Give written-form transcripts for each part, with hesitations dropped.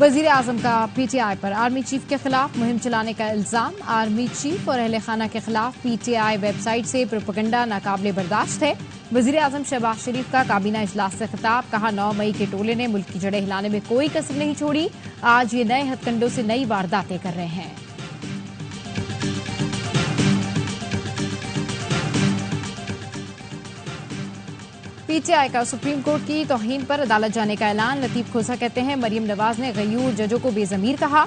वजीर आजम का PTI पर आर्मी चीफ के खिलाफ मुहिम चलाने का इल्जाम। आर्मी चीफ और अहले खाना के खिलाफ PTI वेबसाइट से प्रोपेगेंडा नाकाबिले बर्दाश्त है। वजीर आजम शहबाज शरीफ का काबीना इजलास से खिताब। कहा 9 मई के टोले ने मुल्क की जड़ें हिलाने में कोई कसर नहीं छोड़ी। आज ये नए हथकंडों से नई वारदातें कर रहे हैं। PTI का सुप्रीम कोर्ट की तौहीन पर अदालत जाने का ऐलान। लतीफ खोसा कहते हैं मरियम नवाज ने गयूर जजों को बेज़मीर कहा।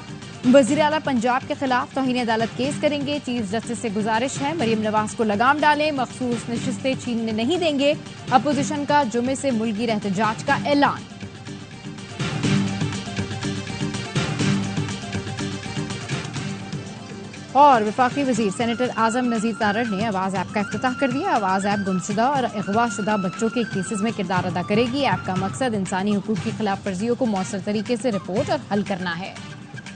वजीर आला पंजाब के खिलाफ तौहीन अदालत केस करेंगे। चीफ जस्टिस से गुजारिश है मरियम नवाज को लगाम डालें, मखसूस नशिस्तें छीनने नहीं देंगे। अपोजिशन का जुमे से मुल्की एहतजाज का ऐलान। और वफाकी वजीर सेनेटर आजम नज़ीर तारड़ ने आवाज़ ऐप का इफ्तिताह कर दिया। आवाज़ ऐप गुमशुदा और अगवाशुदा बच्चों के केसेस में किरदार अदा करेगी। ऐप का मकसद इंसानी हुकूक की खिलाफ वर्जियों को मौसर तरीके से रिपोर्ट और हल करना है।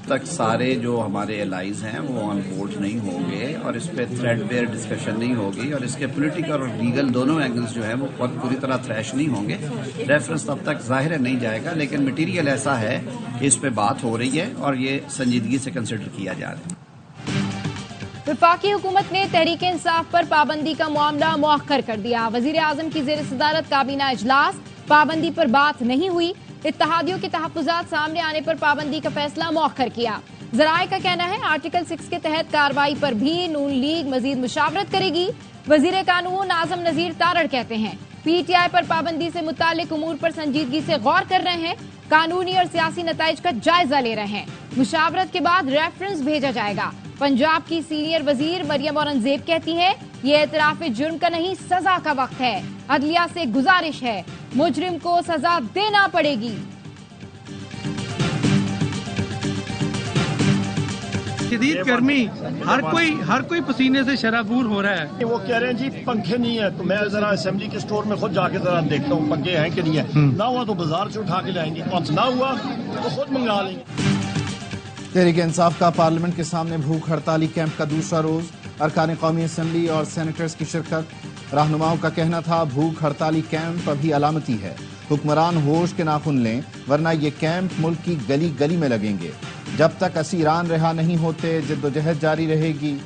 तक सारे जो हमारे एलाइज हैं वो ऑन बोर्ड नहीं होंगे और इस पर थ्रेडबेयर डिस्कशन नहीं होगी और इसके पॉलिटिकल और लीगल दोनों एंगल्स जो है वो पूरी तरह थ्रैश नहीं होंगे। रेफरेंस तब तक जाहिर नहीं जाएगा, लेकिन मटीरियल ऐसा है कि इस पर बात हो रही है और ये संजीदगी से कंसिडर किया जा रहा है। वफाकी हुकूमत ने तहरीक इंसाफ पर पाबंदी का मामला मुअख्खर कर दिया। वजीर आजम की जेर सदारत काबीना इजलास, पाबंदी पर बात नहीं हुई। इत्तेहादियों के तहफ्फुज़ात सामने आने पर पाबंदी का फैसला मुअख्खर किया। ज़राए का कहना है आर्टिकल 6 के तहत कार्रवाई पर भी नून लीग मजीद मुशावरत करेगी। वजीर कानून आजम नज़ीर तारड़ कहते हैं PTI पर पाबंदी से मुताल्लिक उमूर पर संजीदगी से गौर कर रहे हैं, कानूनी और सियासी नताइज का जायजा ले रहे हैं। मुशावरत के बाद रेफरेंस भेजा जाएगा। पंजाब की सीनियर वजीर मरियम औरंगजेब कहती हैं ये एतराफ जुर्म का नहीं, सजा का वक्त है। अदलिया से गुजारिश है मुजरिम को सजा देना पड़ेगी। शदीद गर्मी, हर कोई पसीने से शराबूर हो रहा है। वो कह रहे हैं जी पंखे नहीं है, तो मैं जरा असेंबली के स्टोर में खुद जाके जरा देखता हूँ पंखे हैं कि नहीं है। ना हुआ तो बाजार से उठा के लाएंगे, ना हुआ तो खुद मंगा लेंगे। तहरीक इंसाफ का पार्लियामेंट के सामने भूख हड़ताली कैंप का दूसरा रोज। अरकान कौमी असम्बली और सेनेटर्स की शिरकत। रहनुमाओं का कहना था भूख हड़ताली कैंप अभी अलामती है, हुक्मरान होश के नाखुन लें वरना ये कैंप मुल्क की गली गली में लगेंगे। जब तक असीरान रिहा नहीं होते जद्दोजहद जारी रहेगी।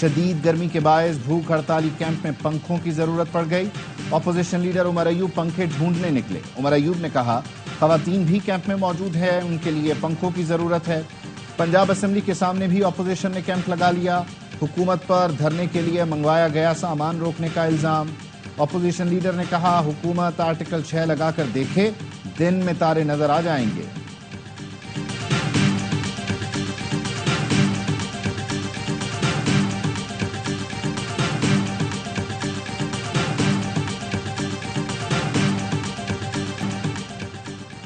शदीद गर्मी के बायस भूख हड़ताली कैंप में पंखों की जरूरत पड़ गई। अपोजिशन लीडर उमर अयूब पंखे ढूंढने निकले। उमर अयूब ने कहा खवातीन भी कैंप में मौजूद है, उनके लिए पंखों की जरूरत है। पंजाब असेंबली के सामने भी अपोजिशन ने कैंप लगा लिया। हुकूमत पर धरने के लिए मंगवाया गया सामान रोकने का इल्जाम। अपोजिशन लीडर ने कहा हुकूमत आर्टिकल 6 लगाकर देखे, दिन में तारे नजर आ जाएंगे।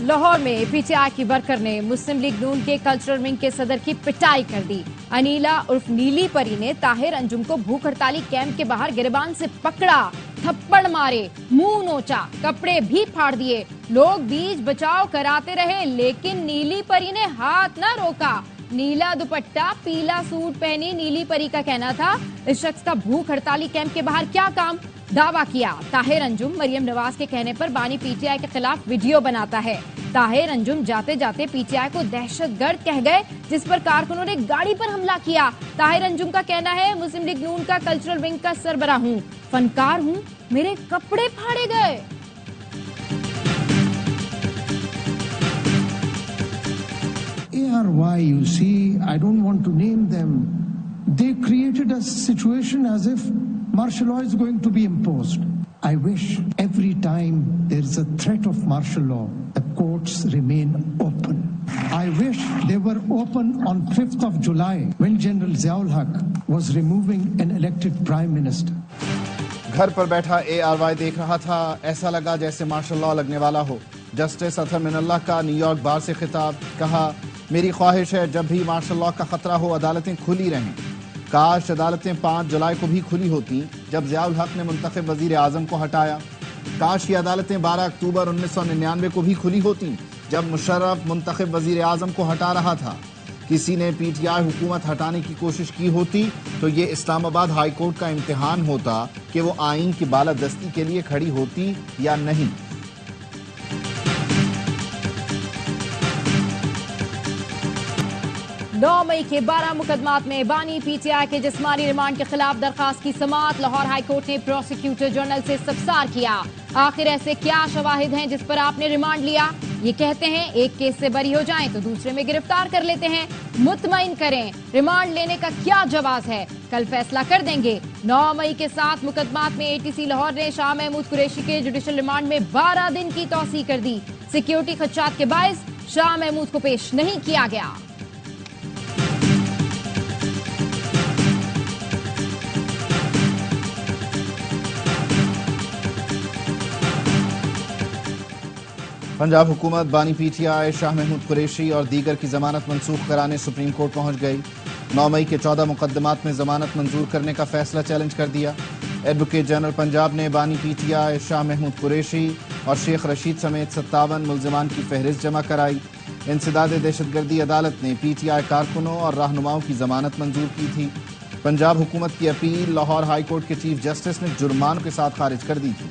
लाहौर में PTI की वर्कर ने मुस्लिम लीग नून के कल्चरल विंग के सदर की पिटाई कर दी। अनीला उर्फ नीली परी ने ताहिर अंजुम को भूख हड़ताली कैंप के बाहर गिरबान से पकड़ा, थप्पड़ मारे, मुंह नोचा, कपड़े भी फाड़ दिए। लोग बीच बचाव कराते रहे लेकिन नीली परी ने हाथ न रोका। नीला दुपट्टा, पीला सूट पहनी नीली परी का कहना था इस शख्स का भूख हड़ताली कैंप के बाहर क्या काम। दावा किया ताहिर अंजुम मरियम नवाज के कहने पर बानी PTI के खिलाफ वीडियो बनाता है। ताहिर अंजुम जाते जाते PTI को दहशतगर्द कह गए, जिस पर कारकुनों ने गाड़ी पर हमला किया। ताहिर अंजुम का कहना है मुस्लिम लीग नून का कल्चरल विंग का सरबराह हूँ, फनकार हूँ, मेरे कपड़े फाड़े गए। ARY, you see, I don't want to name them. They created a situation as if martial law is going to be imposed. I wish every time there is a threat of martial law, the courts remain open. I wish they were open on 5th of July when General Ziaul Haq was removing an elected prime minister. घर पर बैठा ARY देख रहा था, ऐसा लगा जैसे martial law लगने वाला हो। जस्टिस अतहर मिनल्लाह का न्यूयॉर्क बार से खिताब। कहा मेरी ख्वाहिश है जब भी मार्शल लॉ का खतरा हो अदालतें खुली रहें। काश अदालतें 5 जुलाई को भी खुली होती जब ज़ियाउल हक ने मुंतखब वजीर आजम को हटाया। काश ये अदालतें 12 अक्टूबर 1999 को भी खुली होती जब मुशर्रफ मुंतखब वजीर आजम को हटा रहा था। किसी ने PTI हुकूमत हटाने की कोशिश की होती तो ये इस्लामाबाद हाई कोर्ट का इम्तिहान होता कि वो आइन की बालादस्ती के लिए खड़ी होती या नहीं। 9 मई के 12 मुकदमात में बानी पीटीआई के जिस्मानी रिमांड के खिलाफ दरखास्त की समाअत लाहौर हाई कोर्ट ने प्रोसिक्यूटर जनरल से सब्सार किया। आखिर ऐसे क्या शवाहिद हैं जिस पर आपने रिमांड लिया? ये कहते हैं एक केस से बरी हो जाएं तो दूसरे में गिरफ्तार कर लेते हैं। मुतमईन करें, रिमांड लेने का क्या जवाब है? कल फैसला कर देंगे। 9 मई के 7 मुकदमात में एटीसी लाहौर ने शाह महमूद कुरैशी के जुडिशल रिमांड में 12 दिन की तौसीह कर दी। सिक्योरिटी खदशात के बायस शाह महमूद को पेश नहीं किया गया। पंजाब हुकूमत बानी पीटीआई शाह महमूद कुरैशी और दीगर की जमानत मंसूख कराने सुप्रीम कोर्ट पहुंच गई। 9 मई के 14 मुकदमात में जमानत मंजूर करने का फैसला चैलेंज कर दिया। एडवोकेट जनरल पंजाब ने बानी पीटीआई शाह महमूद कुरैशी और शेख रशीद समेत 57 मुल्जिमान की फहरिस्त जमा कराई। इंसदाद दहशतगर्दी अदालत ने पीटीआई कारकुनों और रहनुमाओं की जमानत मंजूर की थी। पंजाब हुकूमत की अपील लाहौर हाई कोर्ट के चीफ जस्टिस ने जुर्मानों के साथ खारिज कर दी थी।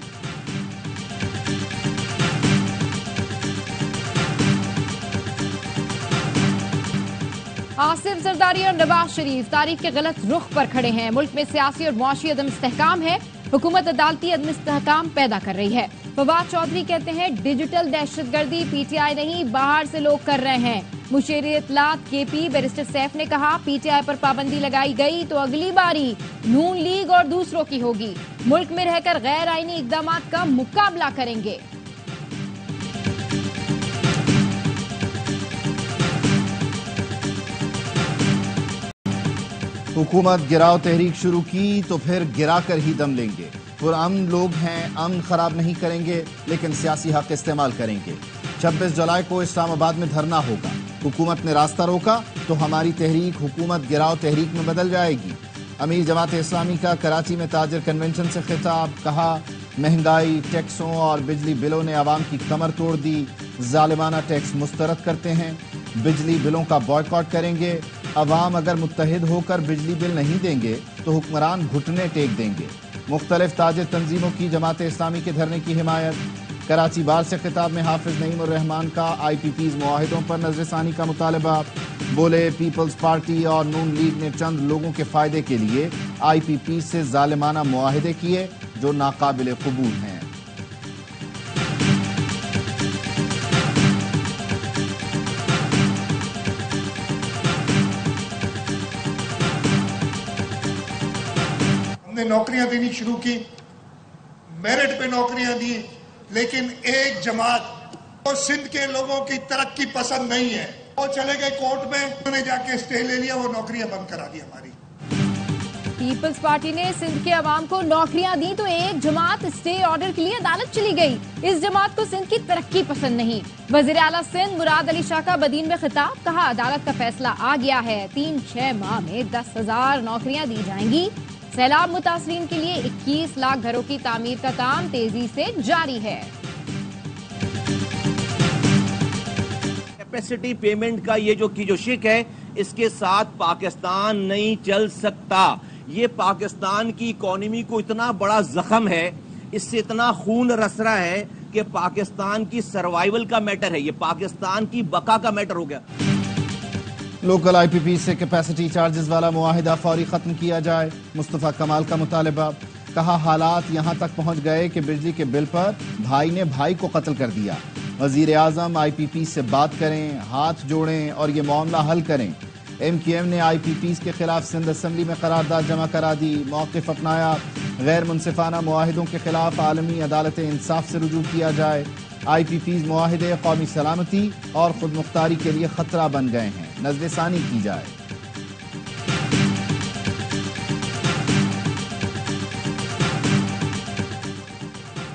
आसिफ जरदारी और नवाज शरीफ तारीख के गलत रुख पर खड़े हैं। मुल्क में सियासी और मुआशी अदम इस्तेहकाम है। हुकूमत अदालती अदम इस्तेहकाम पैदा कर रही है। फवाद चौधरी कहते हैं डिजिटल दहशतगर्दी पीटीआई नहीं बाहर से लोग कर रहे हैं। मुशीर इत्तलात केपी बैरिस्टर सैफ ने कहा पीटीआई पर पाबंदी लगाई गई तो अगली बारी नून लीग और दूसरों की होगी। मुल्क में रहकर गैर आईनी इकदामात का मुकाबला करेंगे। हुकूमत गिराओ तहरीक शुरू की तो फिर गिरा कर ही दम लेंगे। पुरअमन लोग हैं, अमन खराब नहीं करेंगे लेकिन सियासी हक इस्तेमाल करेंगे। 26 जुलाई को इस्लामाबाद में धरना होगा। हुकूमत ने रास्ता रोका तो हमारी तहरीक हुकूमत गिराओ तहरीक में बदल जाएगी। अमीर जमात इस्लामी का कराची में ताजर कन्वेंशन से खिताब, कहा महंगाई, टैक्सों और बिजली बिलों ने आवाम की कमर तोड़ दी। जालिमाना टैक्स मुस्तरद करते हैं, बिजली बिलों का बॉयकॉट करेंगे। अवाम अगर मुत्तहिद होकर बिजली बिल नहीं देंगे तो हुक्मरान घुटने टेक देंगे। मुख्तलिफ ताजिर तंजीमों की जमात इस्लामी के धरने की हिमायत। कराची बार से खिताब में हाफिज नईम उर रहमान का IPPs मुआहिदों पर नजरसानी का मुतालबा। बोले पीपल्स पार्टी और नून लीग ने चंद लोगों के फायदे के लिए IPPs से जालिमाना मुआहिदे किए जो नाकाबिल कबूल हैं। नौकरियां देनी शुरू की, मेरिट पे नौकरियां दी, लेकिन एक जमात और सिंध के लोगों की तरक्की पसंद नहीं है। वो चले गए कोर्ट में, उन्होंने जाके स्टे ले लिया, वो नौकरियां बंद करा दी हमारी। पीपल्स पार्टी ने सिंध के अवाम को नौकरियां दी तो एक जमात स्टे ऑर्डर के लिए अदालत चली गई। इस जमात को सिंध की तरक्की पसंद नहीं। वजीर आला सिंध मुराद अली शाह का बदीन में खिताब, कहा अदालत का फैसला आ गया है। 3-6 माह में 10,000 नौकरियां दी जाएंगी। सैलाब मुतासरीन के लिए 21 लाख घरों की तामीर का काम तेजी से जारी है। कैपेसिटी पेमेंट का ये जो शिक है, इसके साथ पाकिस्तान नहीं चल सकता। ये पाकिस्तान की इकोनॉमी को इतना बड़ा जख्म है, इससे इतना खून रस रहा है कि पाकिस्तान की सर्वाइवल का मैटर है, ये पाकिस्तान की बका का मैटर हो गया। लोकल IPP से कैपेसिटी चार्जेस वाला मुआहिदा फौरी खत्म किया जाए। मुस्तफा कमाल का मुतालबा, कहा हालात यहां तक पहुंच गए कि बिजली के बिल पर भाई ने भाई को कत्ल कर दिया। वजीर आजम IPP से बात करें, हाथ जोड़ें और ये मामला हल करें। MQM ने IPPs के खिलाफ सिंध असम्बली में करारदाद जमा करा दी, मौक़िफ़ अपनाया। गैर मुनसिफाना मुआहिदों के खिलाफ आलमी अदालत इंसाफ से रुजू किया जाए। IPPs मुआहिदे कौमी सलामती और खुद मुख्तारी के लिए खतरा बन गए हैं, नजरसानी की जाए।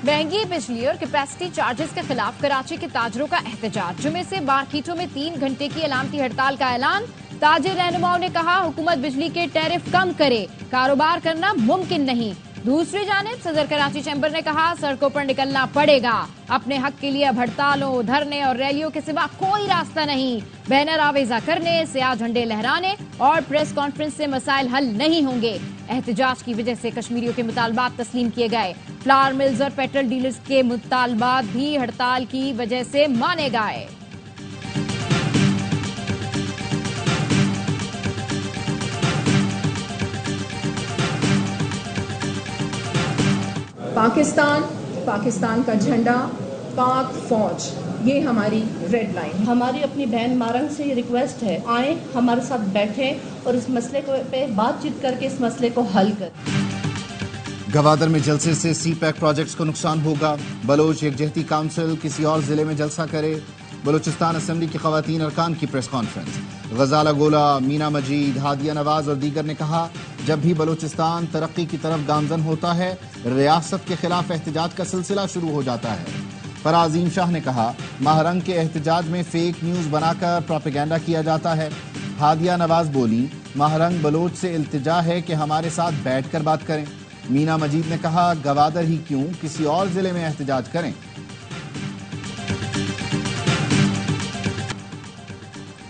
महंगी बिजली और कैपेसिटी चार्जेस के खिलाफ कराची के ताजरों का एहतजाज। जुमे से मार्केटों में 3 घंटे की अलामती हड़ताल का ऐलान। ताजिर रहनुमाओं ने कहा हुकूमत बिजली के टैरिफ कम करे, कारोबार करना मुमकिन नहीं। दूसरी जानिब सदर कराची चैम्बर ने कहा सड़कों पर निकलना पड़ेगा। अपने हक के लिए अब हड़तालों, धरने और रैलियों के सिवा कोई रास्ता नहीं। बैनर आवेजा करने, सियाह झंडे लहराने और प्रेस कॉन्फ्रेंस से मसाइल हल नहीं होंगे। एहतजाज की वजह से कश्मीरियों के मुतालबात तस्लीम किए गए। फ्लावर मिल्स और पेट्रोल डीलर्स के मुतालबात भी हड़ताल की वजह से माने गए। پاکستان، پاکستان کا جھنڈا، پاک فوج، یہ ہماری ریڈ لائن. ہماری اپنی بہن مارنگ سے یہ ریکویسٹ ہے، آئیں ہمارے ساتھ بیٹھیں اور اس مسئلے پہ بات چیت کر کے اس مسئلے کو حل کریں. گوادر میں جلسے سے سی پیک پروجیکٹس کو نقصان ہوگا. بلوچ یکجہتی کونسل کسی اور ضلع میں جلسہ کرے. بلوچستان اسمبلی کی خواتین ارکان کی پریس کانفرنس. غزالہ گولا، مینا مجید، ہادیہ نواز اور دیگر نے کہا جب بھی بلوچستان ترقی کی طرف گامزن ہوتا ہے ریاست کے خلاف احتجاج کا سلسلہ شروع ہو جاتا ہے. فرازیم شاہ نے کہا ماہرنگ کے احتجاج میں فیک نیوز بنا کر پروپیگنڈا کیا جاتا ہے. ہادیہ نواز بولی ماہرنگ بلوچ سے التجا ہے کہ ہمارے ساتھ بیٹھ کر بات کریں. مینا مجید نے کہا گوادر ہی کیوں کسی اور ضلع میں احتجاج کریں.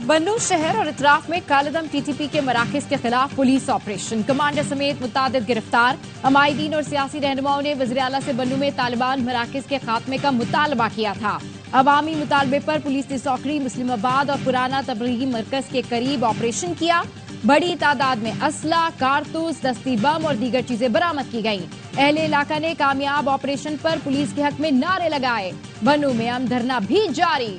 بنو شہر اور اطراف میں کالعدم ٹی ٹی پی کے مراکز کے خلاف پولیس آپریشن. کمانڈر سمیت متعدد گرفتار. عمائدین اور سیاسی رہنماؤں نے وزیر اعلیٰ سے بنو میں طالبان مراکز کے خاتمے کا مطالبہ کیا تھا. عوامی مطالبے پر پولیس نے سوکڑی، مسلم آباد اور پرانا تبلیغی مرکز کے قریب آپریشن کیا. بڑی تعداد میں اسلحہ، کارتوس، دستی بم اور دیگر چیزیں برآمد کی گئیں. اہل علاقہ نے کامیاب آپریشن پر پولیس کے حق میں نعرے لگائے. بنو میں امن دھرنا بھی جاری.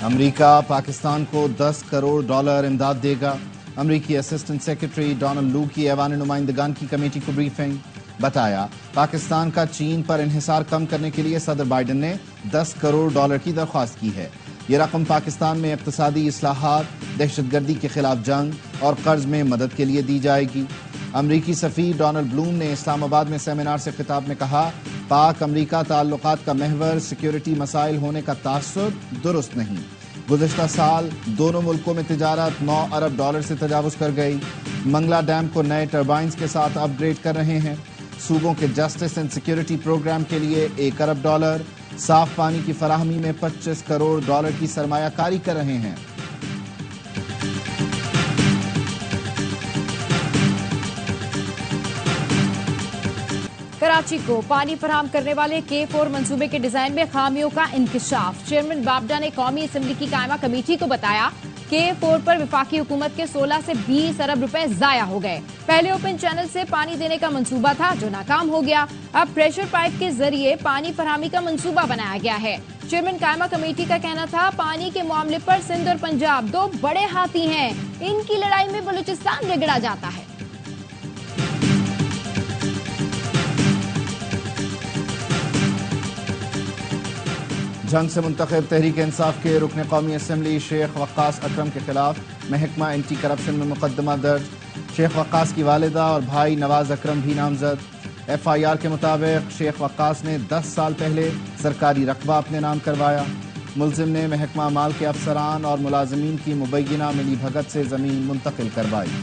امریکہ پاکستان کو $10 کروڑ امداد دے گا. امریکی اسسٹنٹ سیکرٹری ڈونلڈ لو کی ایوان نمائندگان کی کمیٹی کو بریفنگ. بتایا پاکستان کا چین پر انحصار کم کرنے کے لیے صدر بائیڈن نے $10 کروڑ کی درخواست کی ہے. یہ رقم پاکستان میں اقتصادی اصلاحات، دہشت گردی کے خلاف جنگ اور قرض میں مدد کے لیے دی جائے گی. امریکی سفیر ڈونلڈ بلوم نے اسلام آباد میں سیمینار سے خطاب میں کہا پاک امریکہ تعلقات کا محور سیکیورٹی مسائل ہونے کا تاثر درست نہیں. گزشتہ سال دونوں ملکوں میں تجارت $9 ارب سے تجاوز کر گئی. منگلا ڈیم کو نئے ٹربائنز کے ساتھ اپ گریڈ کر رہے ہیں. صوبوں کے جسٹس اینڈ سیکیورٹی پروگرام کے لیے $1 ارب. صاف پانی کی فراہمی میں $25 کروڑ کی سرمایہ کاری کر رہے ہیں. کراچی کو پانی فراہم کرنے والے K4 منصوبے کے ڈیزائن میں خامیوں کا انکشاف. چیئرمین بابڈا نے قومی اسمبلی کی قائمہ کمیٹی کو بتایا K4 پر وفاقی حکومت کے 16 سے 20 ارب روپے ضائع ہو گئے. پہلے اوپن چینل سے پانی دینے کا منصوبہ تھا جو ناکام ہو گیا. اب پریشر پائپ کے ذریعے پانی فراہمی کا منصوبہ بنایا گیا ہے. چیئرمین قائمہ کمیٹی کا کہنا تھا پانی کے معاملے پر سندھ اور پنجاب 2 بڑے ہاتھی ہیں، ان کی لڑائی میں بلوچستان رگڑا جاتا ہے. جنگ سے منتخب تحریک انصاف کے رکن قومی اسمبلی شیخ وقاص اکرم کے خلاف محکمہ اینٹی کرپشن میں مقدمہ درج. شیخ وقاص کی والدہ اور بھائی نواز اکرم بھی نامزد. ایف آئی آر کے مطابق شیخ وقاص نے 10 سال پہلے سرکاری رقبہ اپنے نام کروایا. ملزم نے محکمہ مال کے افسران اور ملازمین کی مبینہ ملی بھگت سے زمین منتقل کروائی.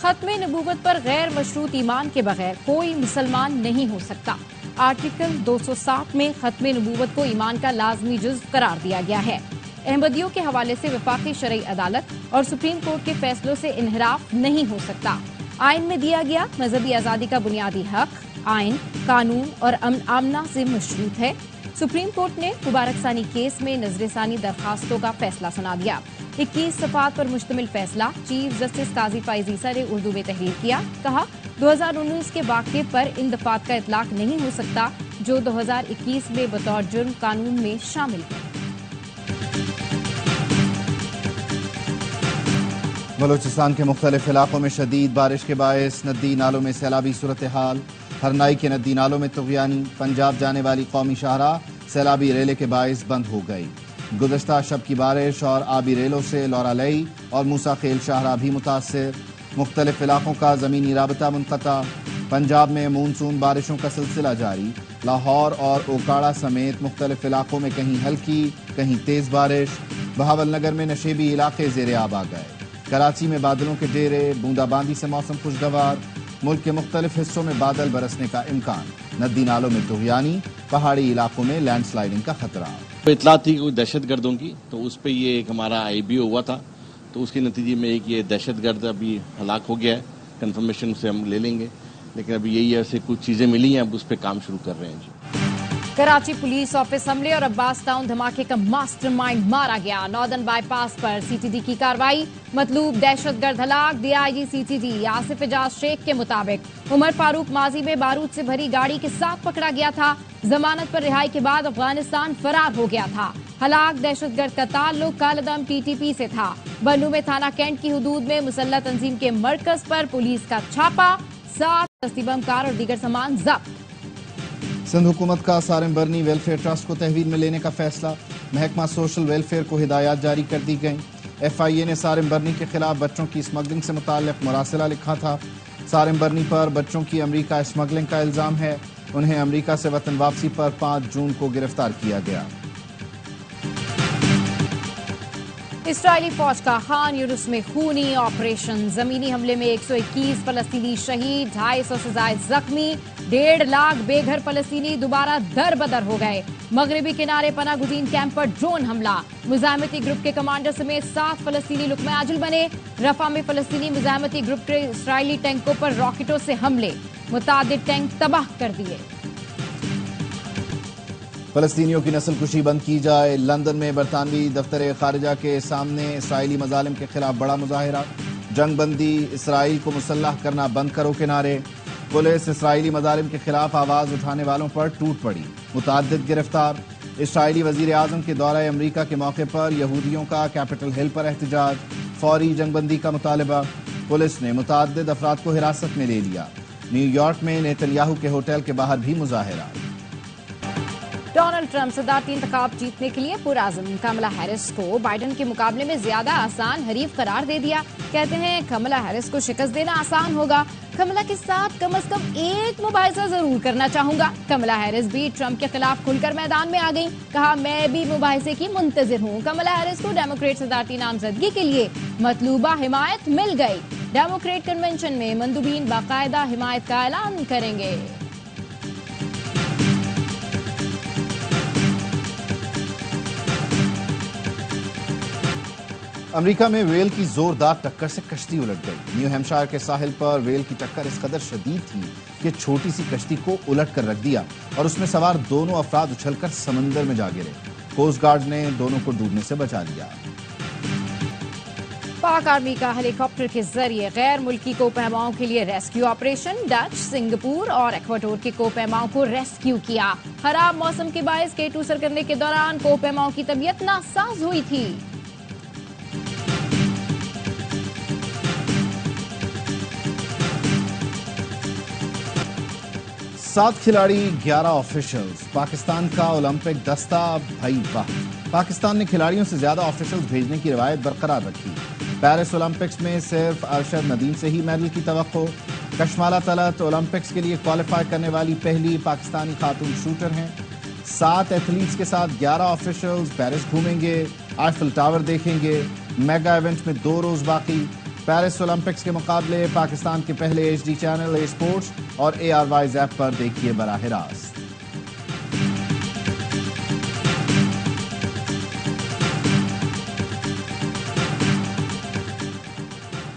ختم نبوت پر غیر مشروط ایمان کے بغیر کوئی مسلمان نہیں ہو سکتا. آرٹیکل 260 میں ختم نبوت کو ایمان کا لازمی جزو قرار دیا گیا ہے. احمدیوں کے حوالے سے وفاقی شرعی عدالت اور سپریم کورٹ کے فیصلوں سے انحراف نہیں ہو سکتا. آئین میں دیا گیا مذہبی آزادی کا بنیادی حق آئین، قانون اور آمنا سے مشروط ہے. سپریم کورٹ نے مبارک ثانی کیس میں نظر ثانی درخواستوں کا فیصلہ سنا دیا. 21 صفحات پر مشتمل فیصلہ چیف جسٹس قاضی فائز عیسیٰ نے اردو میں تحریر کیا. کہا 2019 کے واقعے پر ان دفعات کا اطلاق نہیں ہو سکتا جو 2021 میں بطور جرم قانون میں شامل ہے. بلوچستان کے مختلف علاقوں میں شدید بارش کے باعث ندی نالوں میں سیلابی صورتحال. ہرنائی کے ندی نالوں میں طغیانی. پنجاب جانے والی قومی شاہراہ سیلابی ریلے کے باعث بند ہو گئی. گزشتہ شب کی بارش اور آبی ریلوں سے لورا لئی اور موسیٰ خیل شاہراہ بھی متاثر. مختلف علاقوں کا زمینی رابطہ منقطع. پنجاب میں مونسون بارشوں کا سلسلہ جاری. لاہور اور اوکاڑا سمیت مختلف علاقوں میں کہیں ہلکی کہیں تیز بارش. بہاول نگر میں نشیبی علاقے زیر آب آ گئے. کراچی میں بادلوں کے ڈیرے. بوندا باندی سے موسم خوشگوار. ملک کے مختلف حصوں میں بادل برسنے کا امکان. ندی نالوں میں طغیانی. پہاڑی علاقوں میں لینڈ سلائڈنگ کا خطرہ. اطلاع تھی کوئی دہشت گردوں کی، تو اس پہ یہ ایک ہمارا IBO ہوا تھا، تو اس کے نتیجے میں ایک یہ دہشت گرد ابھی ہلاک ہو گیا ہے. کنفرمیشن سے ہم لے لیں گے، لیکن ابھی یہی ایسے کچھ چیزیں ملی ہیں، اب اس پہ کام شروع کر رہے ہیں. جی कराची पुलिस ऑफिस हमले और अब्बास टाउन धमाके का मास्टरमाइंड मारा गया। नॉर्दर्न बाईपास पर सीटीडी की कार्रवाई, मतलूब दहशतगर्द हलाक। डीआईजी सीटीडी आसिफ एजाज शेख के मुताबिक उमर फारूक माजी में बारूद से भरी गाड़ी के साथ पकड़ा गया था। जमानत पर रिहाई के बाद अफगानिस्तान फरार हो गया था। हलाक दहशतगर्द का ताल्लुक कालदम टीटीपी से था। बन्नू में थाना कैंट की हुदूद में मुसल्लह तंजीम के मरकज पर पुलिस का छापा, 7 दस्ती बम कार और दीगर सामान जब्त। सिंध हुकूमत का सारिम बर्नी वेलफेयर ट्रस्ट को तहवील में लेने का फैसला, महकमा सोशल वेलफेयर को हिदायत जारी कर दी गई। FIA ने सारिम बर्नी के खिलाफ बच्चों की स्मगलिंग से मुताल्लिक मुरासिला लिखा था। सारिम बर्नी पर बच्चों की अमरीका स्मगलिंग का इल्जाम है। उन्हें अमरीका से वतन वापसी पर 5 जून को गिरफ्तार किया गया। इसराइली फौज का खान यूनुस में खूनी ऑपरेशन, जमीनी हमले में 121 फलस्तीनी शहीद, 250 से ज्यादा जख्मी, 1.5 लाख बेघर फलस्तीनी दोबारा दर बदर हो गए। मगरबी किनारे पनागुदीन कैंप पर ड्रोन हमला, मुजाहिमती ग्रुप के कमांडर समेत 7 फलस्तीनी लुकमे आजुल बने। रफा में फलस्तीनी मुजाहिमती ग्रुप के इसराइली टैंकों पर रॉकेटों से हमले, मुतादिद टैंक तबाह कर दिए। फलस्तीनियों की नस्ल कुशी बंद की जाए, लंदन में बरतानवी दफ्तर खारिजा के सामने इसराइली मजालिम के खिलाफ बड़ा मुजाहिरा। जंग बंदी, इसराइल को मुसल्लह करना बंद करो के नारे। पुलिस इसराइली मजालिम के खिलाफ आवाज उठाने वालों पर टूट पड़ी, मुताद्दिद गिरफ्तार। इसराइली वजीर आजम के दौरे अमरीका के मौके पर यहूदियों का कैपिटल हिल पर एहतजाज, फौरी जंगबंदी का मुतालबा। पुलिस ने मुताद्दिद अफराद को हिरासत में ले लिया। न्यूयॉर्क में नेतन्याहू के होटल के बाहर भी मुजाहिरा। डोनाल्ड ट्रंप सदारती इंतखाब जीतने के लिए पुरआज़म कमला हैरिस को बाइडन के मुकाबले में ज्यादा आसान हरीफ करार दे दिया। कहते हैं कमला हैरिस को शिकस्त देना आसान होगा। कमला के साथ कम से कम एक मुबाहिसा जरूर करना चाहूंगा। कमला हैरिस भी ट्रंप के खिलाफ खुलकर मैदान में आ गई, कहा मैं भी मुबाहिसे की मुंतजिर हूँ। कमला हैरिस को डेमोक्रेट सदारती नामजदगी के लिए मतलूबा हिमायत मिल गई। डेमोक्रेट कन्वेंशन में मंदूबीन बाकायदा हिमायत का ऐलान करेंगे। अमेरिका में वेल की जोरदार टक्कर से कश्ती उलट गई। न्यू हैम्पशायर के साहिल पर वेल की टक्कर इस कदर शदीद थी कि छोटी सी कश्ती को उलट कर रख दिया और उसमें सवार दोनों अफराद उछलकर समंदर में जा गिरे। कोस्ट गार्ड ने दोनों को डूबने से बचा लिया। पाक आर्मी का हेलीकॉप्टर के जरिए गैर मुल्की कोपहमाओं के लिए रेस्क्यू ऑपरेशन, डच, सिंगापुर और इक्वाडोर के कोपहमाओं को रेस्क्यू किया। खराब मौसम के बायस K2 सर करने के दौरान कोपहमाओं की तबीयत नासाज हुई थी। 7 खिलाड़ी 11 ऑफिशियल्स, पाकिस्तान का ओलंपिक दस्ता भाई वाह। पाकिस्तान ने खिलाड़ियों से ज्यादा ऑफिशियल्स भेजने की रवायत बरकरार रखी। पेरिस ओलंपिक्स में सिर्फ अरशद नदीम से ही मेडल की तवक्को। कशमाला तलत ओलंपिक्स के लिए क्वालिफाई करने वाली पहली पाकिस्तानी खातून शूटर हैं। 7 एथलीट्स के साथ 11 ऑफिशियल्स पेरिस घूमेंगे, आईफिल टावर देखेंगे। मेगा इवेंट में 2 रोज बाकी। पेरिस ओलंपिक्स के मुकाबले पाकिस्तान के पहले HD चैनल ए स्पोर्ट्स और ARY ऐप पर देखिए बराह रास्त।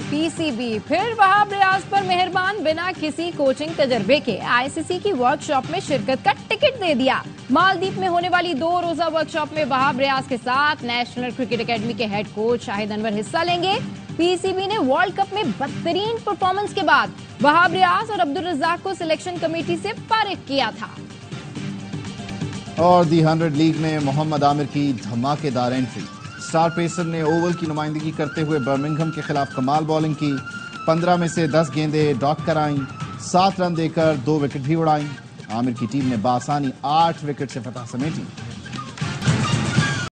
PCB फिर वहाब रियाज पर मेहरबान, बिना किसी कोचिंग तजर्बे के ICC की वर्कशॉप में शिरकत का टिकट दे दिया। मालदीव में होने वाली 2 रोजा वर्कशॉप में वहाब रियाज के साथ नेशनल क्रिकेट एकेडमी के हेड कोच शाहिद अनवर हिस्सा लेंगे। PCB ने वर्ल्ड कप में बदतरीन परफॉर्मेंस के बाद वहाब रियाज और अब्दुल रज़ाक को सिलेक्शन कमेटी से फारिग किया था। और दी 100 लीग में मोहम्मद आमिर की धमाकेदार एंट्री। स्टार पेसर ने ओवल की नुमाइंदगी करते हुए बर्मिंघम के खिलाफ कमाल बॉलिंग की। 15 में से 10 गेंदें डॉट कराईं, 7 रन देकर 2 विकेट भी उड़ाईं। आमिर की टीम ने बासानी 8 विकेट से फतह समेटी।